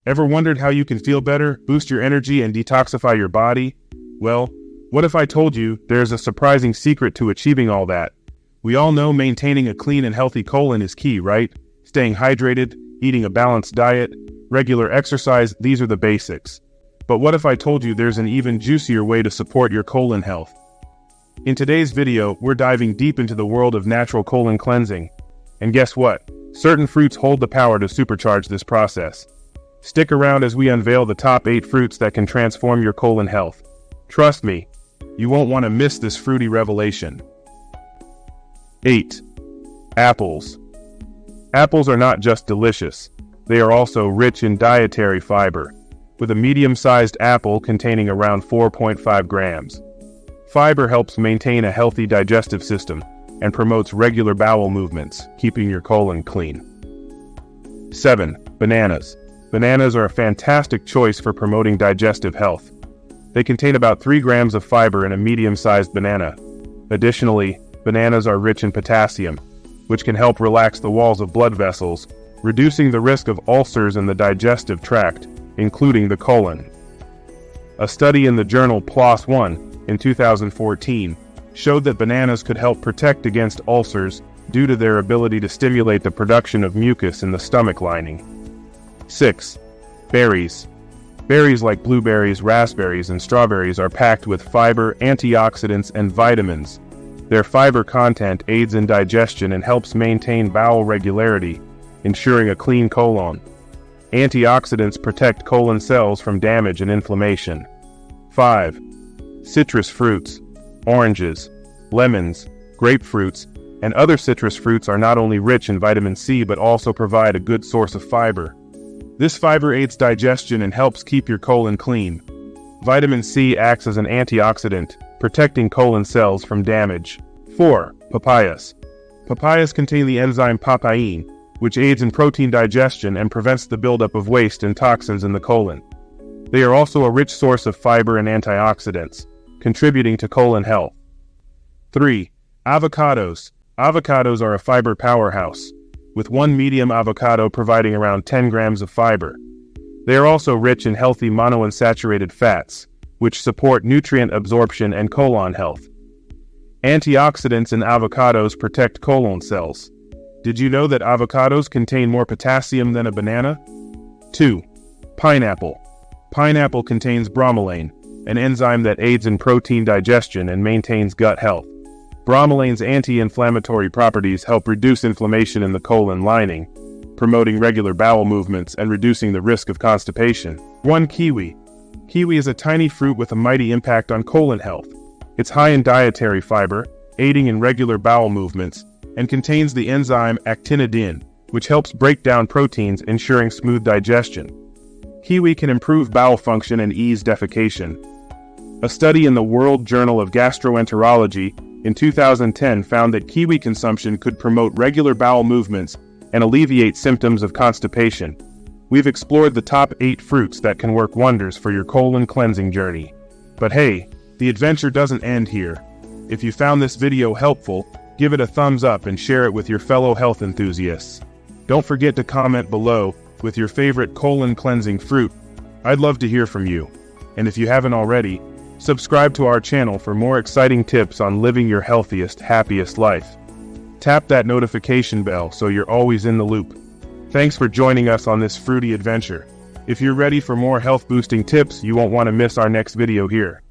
Ever wondered how you can feel better, boost your energy, and detoxify your body? Well, what if I told you there's a surprising secret to achieving all that? We all know maintaining a clean and healthy colon is key, right? Staying hydrated, eating a balanced diet, regular exercise, these are the basics. But what if I told you there's an even juicier way to support your colon health? In today's video, we're diving deep into the world of natural colon cleansing. And guess what? Certain fruits hold the power to supercharge this process. Stick around as we unveil the top 8 fruits that can transform your colon health. Trust me, you won't want to miss this fruity revelation. 8. Apples. Apples are not just delicious, they are also rich in dietary fiber, with a medium-sized apple containing around 4.5 grams. Fiber helps maintain a healthy digestive system and promotes regular bowel movements, keeping your colon clean. 7. Bananas. Bananas are a fantastic choice for promoting digestive health. They contain about 3 grams of fiber in a medium-sized banana. Additionally, bananas are rich in potassium, which can help relax the walls of blood vessels, reducing the risk of ulcers in the digestive tract, including the colon. A study in the journal PLOS One in 2014 showed that bananas could help protect against ulcers due to their ability to stimulate the production of mucus in the stomach lining. 6. Berries. Berries like blueberries, raspberries, and strawberries are packed with fiber, antioxidants, and vitamins. Their fiber content aids in digestion and helps maintain bowel regularity, ensuring a clean colon. Antioxidants protect colon cells from damage and inflammation. 5. Citrus fruits. Oranges, lemons, grapefruits, and other citrus fruits are not only rich in vitamin C but also provide a good source of fiber. This fiber aids digestion and helps keep your colon clean. Vitamin C acts as an antioxidant, protecting colon cells from damage. 4. Papayas. Papayas contain the enzyme papain, which aids in protein digestion and prevents the buildup of waste and toxins in the colon. They are also a rich source of fiber and antioxidants, contributing to colon health. 3. Avocados. Avocados are a fiber powerhouse, with one medium avocado providing around 10 grams of fiber. They are also rich in healthy monounsaturated fats, which support nutrient absorption and colon health. Antioxidants in avocados protect colon cells. Did you know that avocados contain more potassium than a banana? 2. Pineapple. Pineapple contains bromelain, an enzyme that aids in protein digestion and maintains gut health. Bromelain's anti-inflammatory properties help reduce inflammation in the colon lining, promoting regular bowel movements and reducing the risk of constipation. 1. Kiwi. Kiwi is a tiny fruit with a mighty impact on colon health. It's high in dietary fiber, aiding in regular bowel movements, and contains the enzyme actinidin, which helps break down proteins, ensuring smooth digestion. Kiwi can improve bowel function and ease defecation. A study in the World Journal of Gastroenterology in 2010 found that kiwi consumption could promote regular bowel movements and alleviate symptoms of constipation. We've explored the top 8 fruits that can work wonders for your colon cleansing journey. But hey, the adventure doesn't end here. If you found this video helpful, give it a thumbs up and share it with your fellow health enthusiasts. Don't forget to comment below with your favorite colon cleansing fruit. I'd love to hear from you. And if you haven't already, subscribe to our channel for more exciting tips on living your healthiest, happiest life. Tap that notification bell so you're always in the loop. Thanks for joining us on this fruity adventure. If you're ready for more health-boosting tips, you won't want to miss our next video here.